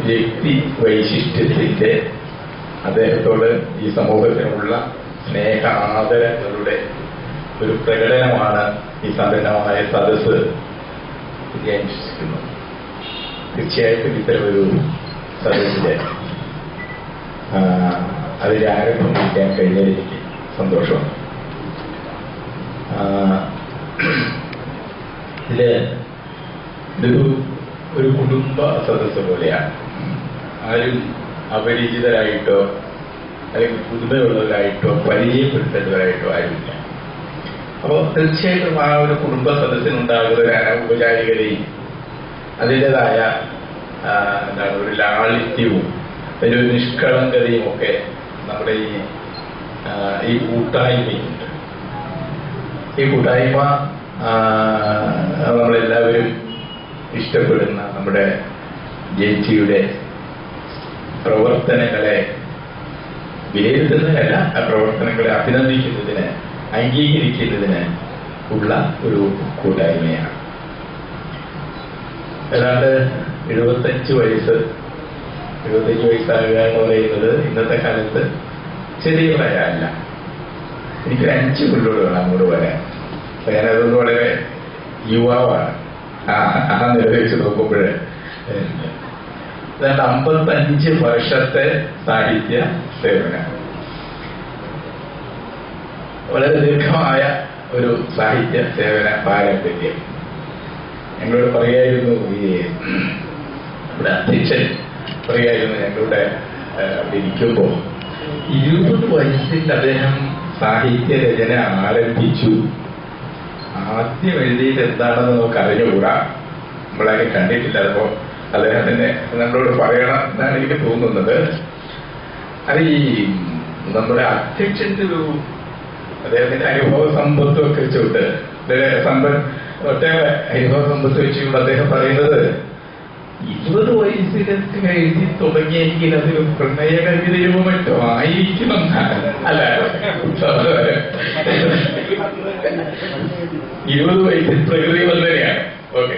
വ്യക്തി വൈശിഷ്ട്യത്തിന്റെ അദ്ദേഹത്തോട് ഈ സമൂഹത്തിനുള്ള സ്നേഹ ആദരങ്ങളുടെ ഒരു പ്രകടനമാണ് ഈ സമ്പന്നമായ സദസ്സ് ഞാൻ വിശ്വസിക്കുന്നു. തീർച്ചയായിട്ടും ഇത്തരമൊരു സദസ്സിലെ അതിന്റെ ആരംഭം കുറിക്കാൻ കഴിഞ്ഞതിൽ എനിക്ക് സന്തോഷമാണ്. ഇതൊരു കുടുംബ സദസ്സ് പോലെയാണ്. ആരും അപരിചിതരായിട്ടോ അല്ലെങ്കിൽ പുതുമയുള്ളവരായിട്ടോ പരിചയപ്പെടുത്തേണ്ടവരായിട്ടോ ആരുമില്ല. അപ്പോൾ തീർച്ചയായിട്ടും ആ ഒരു കുടുംബ സദസ്സിനുണ്ടാകുന്ന ഒരു അനൗപചാരികതയും അതിൻ്റെതായ എന്താണ് ഒരു ലാളിത്യവും അതിൻ്റെ ഒരു നിഷ്കളങ്കതയും ഒക്കെ നമ്മുടെ ഈ കൂട്ടായ്മയുണ്ട്. ഈ കൂട്ടായ്മ നമ്മളെല്ലാവരും ഇഷ്ടപ്പെടുന്ന നമ്മുടെ ജയിച്ചിയുടെ പ്രവർത്തനങ്ങളെ വിലയിരുത്തുന്നതിനല്ല, ആ പ്രവർത്തനങ്ങളെ അഭിനന്ദിക്കുന്നതിന് അംഗീകരിക്കുന്നതിന് ഉള്ള ഒരു കൂട്ടായ്മയാണ്. ഏതാണ്ട് 75 വയസ്സാകുക എന്ന് പറയുന്നത് ഇന്നത്തെ കാലത്ത് ചെറിയ പ്രായമല്ല. എനിക്കൊരു 5 കൊല്ലോട് വേണം അങ്ങോട്ട് വരാൻ. ഞാനതുകൊണ്ട് വളരെ യുവാവാണ്. ആ നില വെച്ച് നോക്കുമ്പോൾ ഏതാണ്ട് 55 വർഷത്തെ സാഹിത്യ സേവനം, വളരെ ദീർഘമായ ഒരു സാഹിത്യ സേവന പാരമ്പര്യം. ഞങ്ങളോട് പറയായിരുന്നു, ഇവിടെ അധ്യക്ഷൻ പറയായിരുന്നു, ഞങ്ങളുടെ ഇരിക്കുമ്പോൾ 20 വയസ്സിൽ അദ്ദേഹം സാഹിത്യ രചന ആരംഭിച്ചു. ആദ്യം എഴുതിയത് എന്താണെന്ന് നമുക്ക് അറിഞ്ഞുകൂടാ, നമ്മളാരും കണ്ടിട്ടില്ല. അപ്പോൾ അദ്ദേഹത്തിന് നമ്മളോട് പറയണം എന്നാണ് എനിക്ക് തോന്നുന്നത്. അത് ഈ നമ്മുടെ അധ്യക്ഷന്റെ അദ്ദേഹത്തിന്റെ അനുഭവ സമ്പത്തും ഒക്കെ വെച്ചുകൊണ്ട് ഒട്ടേറെ അനുഭവ സമ്പത്ത് വെച്ചുകൊണ്ട് അദ്ദേഹം പറയുന്നത് 20 വയസ്സിലൊക്കെ എഴുതി തുടങ്ങിയെങ്കിൽ അതൊരു പ്രണയ കവിതയോ മറ്റോ ആയിരിക്കണം. അല്ല, 20 വയസ്സിൽ പ്രകൃതി വന്നവരെയാണ്. ഓക്കെ,